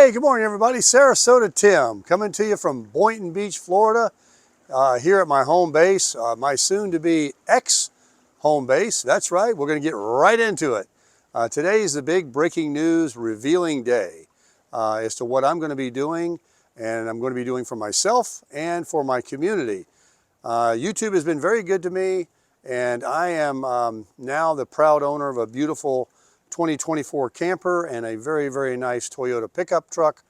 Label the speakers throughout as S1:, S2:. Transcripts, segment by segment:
S1: Hey, good morning everybody. Sarasota Tim coming to you from Boynton Beach, Florida, here at my home base, my soon-to-be ex-home base. That's right, we're going to get right into it. Today is the big breaking news revealing day as to what I'm going to be doing, and I'm going to be doing for myself and for my community. YouTube has been very good to me, and I am now the proud owner of a beautiful 2024 camper and a very, very nice Toyota pickup truck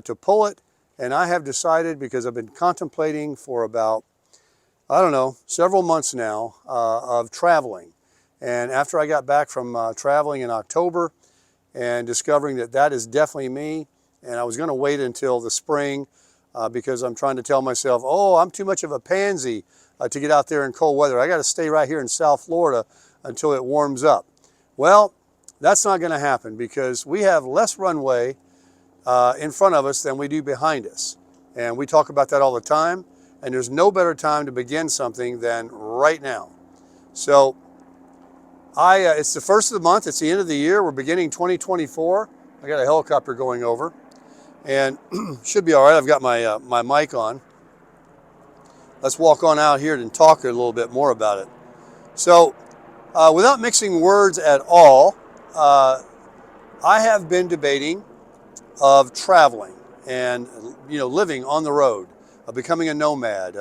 S1: to pull it. And I have decided, because I've been contemplating for about, I don't know, several months now of traveling. And after I got back from traveling in October and discovering that that is definitely me, and I was going to wait until the spring because I'm trying to tell myself, oh, I'm too much of a pansy to get out there in cold weather. I got to stay right here in South Florida until it warms up. Well, that's not going to happen because we have less runway in front of us than we do behind us. And we talk about that all the time. And there's no better time to begin something than right now. So it's the first of the month. It's the end of the year. We're beginning 2024. I got a helicopter going over. And should be all right. I've got my, my mic on. Let's walk on out here and talk a little bit more about it. So without mixing words at all, I have been debating of traveling and living on the road, becoming a nomad,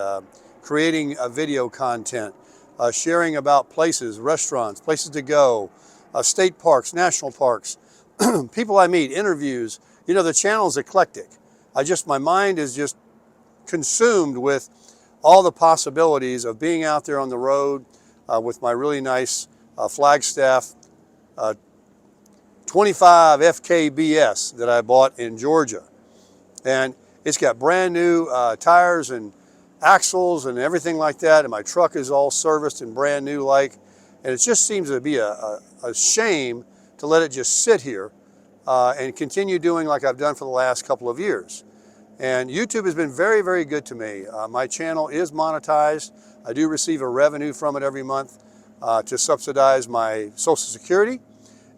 S1: creating video content, sharing about places, restaurants, places to go, state parks, national parks, people I meet, interviews. You know, the channel is eclectic. My mind is just consumed with all the possibilities of being out there on the road with my really nice Flagstaff 25 FKBS that I bought in Georgia. And it's got brand new tires and axles and everything like that. And my truck is all serviced and brand new like. And it just seems to be a shame to let it just sit here and continue doing like I've done for the last couple of years. And YouTube has been very, very good to me. My channel is monetized. I do receive a revenue from it every month to subsidize my Social Security.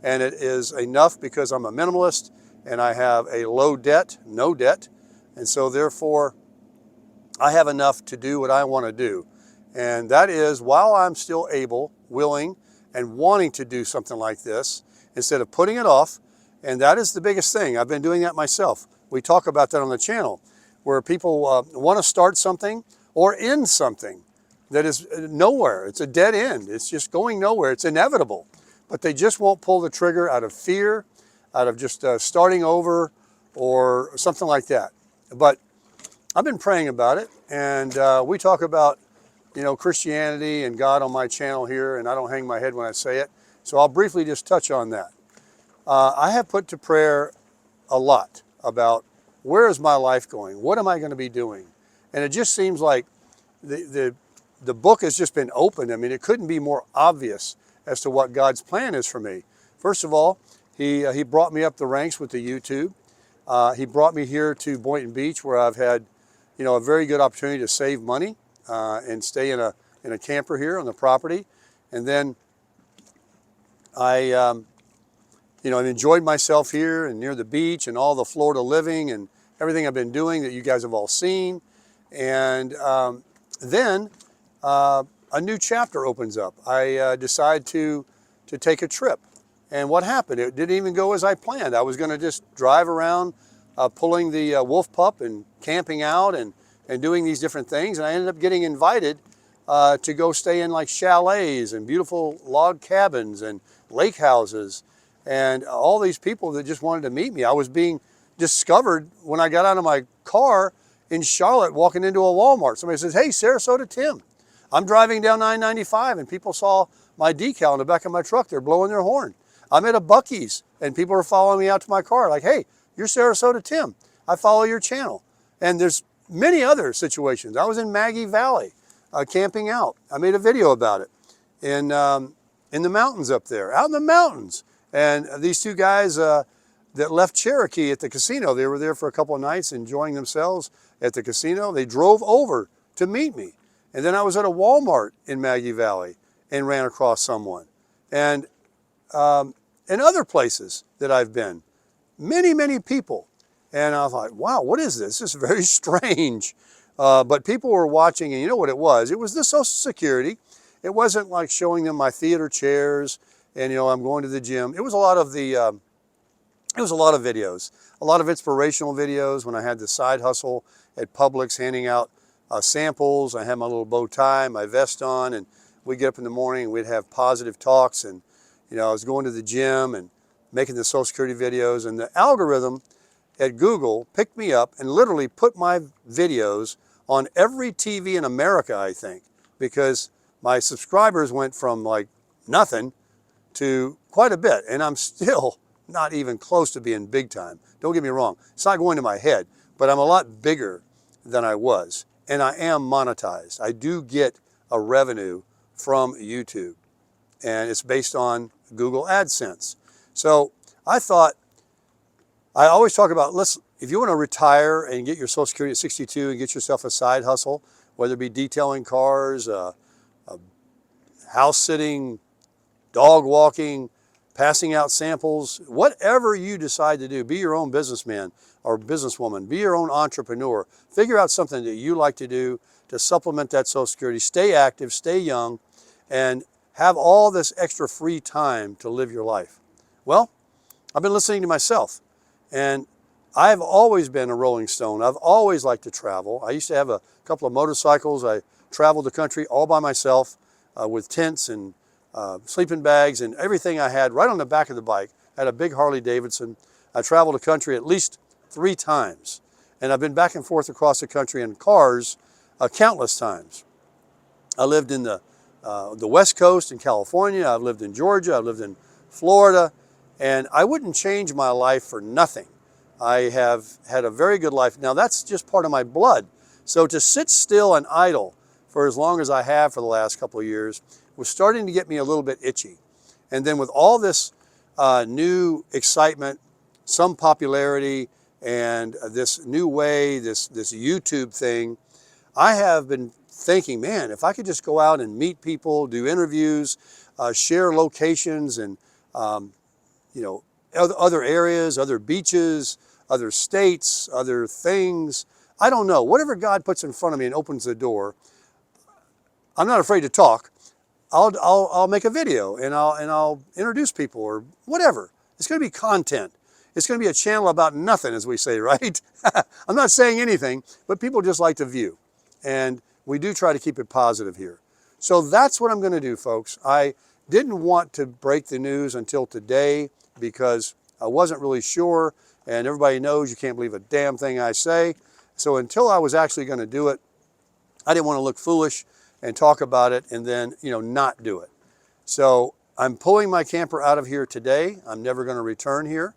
S1: And it is enough because I'm a minimalist and I have a low debt, no debt. And so therefore, I have enough to do what I want to do. And that is, while I'm still able, willing, and wanting to do something like this, instead of putting it off. And that is the biggest thing. I've been doing that myself. We talk about that on the channel, where people want to start something or end something that is nowhere. It's a dead end. It's just going nowhere. It's inevitable. But they just won't pull the trigger out of fear, out of just starting over or something like that. But I've been praying about it, and we talk about, Christianity and God on my channel here, and I don't hang my head when I say it. So I'll briefly just touch on that. I have put to prayer a lot about where is my life going? What am I going to be doing? And it just seems like the book has just been opened. I mean, it couldn't be more obvious as to what God's plan is for me. First of all, he brought me up the ranks with the YouTube. He brought me here to Boynton Beach, where I've had, a very good opportunity to save money and stay in a camper here on the property. And then I've enjoyed myself here and near the beach and all the Florida living and everything I've been doing that you guys have all seen. And then a new chapter opens up. I decide to take a trip. And what happened? It didn't even go as I planned. I was going to just drive around pulling the wolf pup and camping out and doing these different things. And I ended up getting invited to go stay in like chalets and beautiful log cabins and lake houses and all these people that just wanted to meet me. I was being discovered when I got out of my car in Charlotte walking into a Walmart. Somebody says, "Hey, Sarasota Tim." I'm driving down 995 and people saw my decal in the back of my truck. They're blowing their horn. I'm at a Buc-ee's and people are following me out to my car like, "Hey, you're Sarasota Tim. I follow your channel." And there's many other situations. I was in Maggie Valley camping out. I made a video about it in the mountains up there, out in the mountains. And these two guys that left Cherokee at the casino, they were there for a couple of nights enjoying themselves at the casino. They drove over to meet me. And then I was at a Walmart in Maggie Valley and ran across someone. And other places that I've been, many, many people. And I thought, wow, what is this? This is very strange. But people were watching, and you know what it was? It was the Social Security. It wasn't like showing them my theater chairs and, you know, I'm going to the gym. It was a lot of the, it was a lot of videos, a lot of inspirational videos when I had the side hustle at Publix handing out samples. I had my little bow tie, my vest on, and we'd get up in the morning and we'd have positive talks. And, you know, I was going to the gym and making the Social Security videos, and the algorithm at Google picked me up and literally put my videos on every TV in America, I think, because my subscribers went from like nothing to quite a bit, and I'm still not even close to being big time. Don't get me wrong. It's not going to my head, but I'm a lot bigger than I was, and I am monetized. I do get a revenue from YouTube, and it's based on Google AdSense. So I thought, I always talk about, if you want to retire and get your Social Security at 62 and get yourself a side hustle, whether it be detailing cars, house sitting, dog walking, passing out samples, whatever you decide to do, be your own businessman or businesswoman, be your own entrepreneur. Figure out something that you like to do to supplement that Social Security. Stay active, stay young, and have all this extra free time to live your life. Well, I've been listening to myself, and I've always been a Rolling Stone. I've always liked to travel. I used to have a couple of motorcycles. I traveled the country all by myself with tents and sleeping bags and everything I had right on the back of the bike. I had a big Harley Davidson. I traveled the country at least 3 times. And I've been back and forth across the country in cars countless times. I lived in the West Coast in California. I've lived in Georgia. I've lived in Florida. And I wouldn't change my life for nothing. I have had a very good life. Now that's just part of my blood. So to sit still and idle for as long as I have for the last couple of years was starting to get me a little bit itchy. And then with all this new excitement, some popularity, and this new way, this YouTube thing, I have been thinking, man, if I could just go out and meet people, do interviews, share locations and, you know, other areas, other beaches, other states, other things. I don't know. Whatever God puts in front of me and opens the door, I'm not afraid to talk. I'll make a video and I'll introduce people or whatever. It's going to be content. It's going to be a channel about nothing, as we say, right? I'm not saying anything, but people just like to view. And we do try to keep it positive here. So that's what I'm going to do, folks. I didn't want to break the news until today because I wasn't really sure, and everybody knows you can't believe a damn thing I say. So until I was actually going to do it, I didn't want to look foolish and talk about it and then, you know, not do it. So I'm pulling my camper out of here today. I'm never going to return here.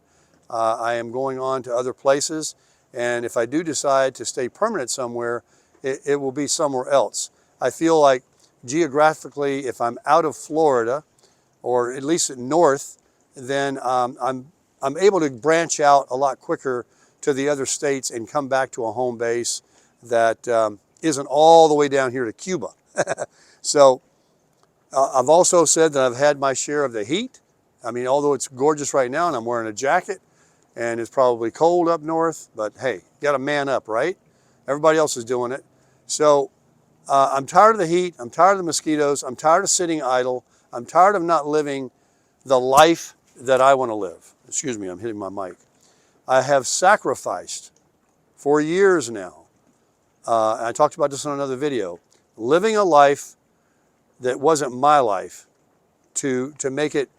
S1: I am going on to other places, and if I do decide to stay permanent somewhere, it will be somewhere else. I feel like geographically, if I'm out of Florida, or at least north, then I'm able to branch out a lot quicker to the other states and come back to a home base that isn't all the way down here to Cuba. So I've also said that I've had my share of the heat. I mean, although it's gorgeous right now and I'm wearing a jacket and it's probably cold up north, but hey, you got to man up, right? Everybody else is doing it. So I'm tired of the heat. I'm tired of the mosquitoes. I'm tired of sitting idle. I'm tired of not living the life that I want to live. Excuse me, I'm hitting my mic. I have sacrificed for years now. I talked about this in another video. Living a life that wasn't my life to make it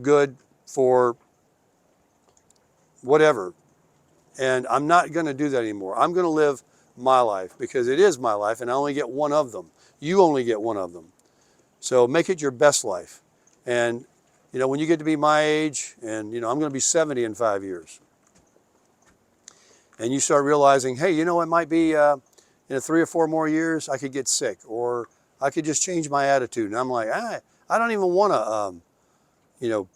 S1: good for whatever. And I'm not going to do that anymore. I'm going to live my life because it is my life and I only get one of them. You only get one of them. So make it your best life. And, you know, when you get to be my age, and, you know, I'm going to be 70 in 5 years. And you start realizing, hey, you know, it might be in 3 or 4 more years, I could get sick, or I could just change my attitude. And I'm like, I don't even want to, you know,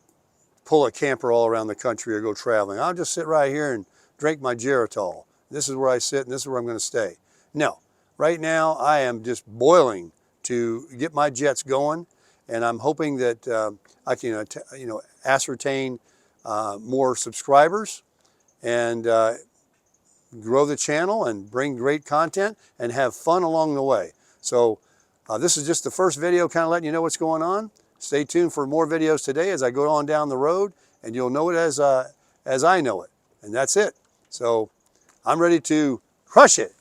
S1: pull a camper all around the country or go traveling. I'll just sit right here and drink my Geritol. This is where I sit and this is where I'm going to stay. No, right now I am just boiling to get my jets going, and I'm hoping that I can, you know, ascertain more subscribers and grow the channel and bring great content and have fun along the way. So this is just the first video, kind of letting you know what's going on. Stay tuned for more videos today as I go on down the road, and you'll know it as I know it. And that's it. So I'm ready to crush it.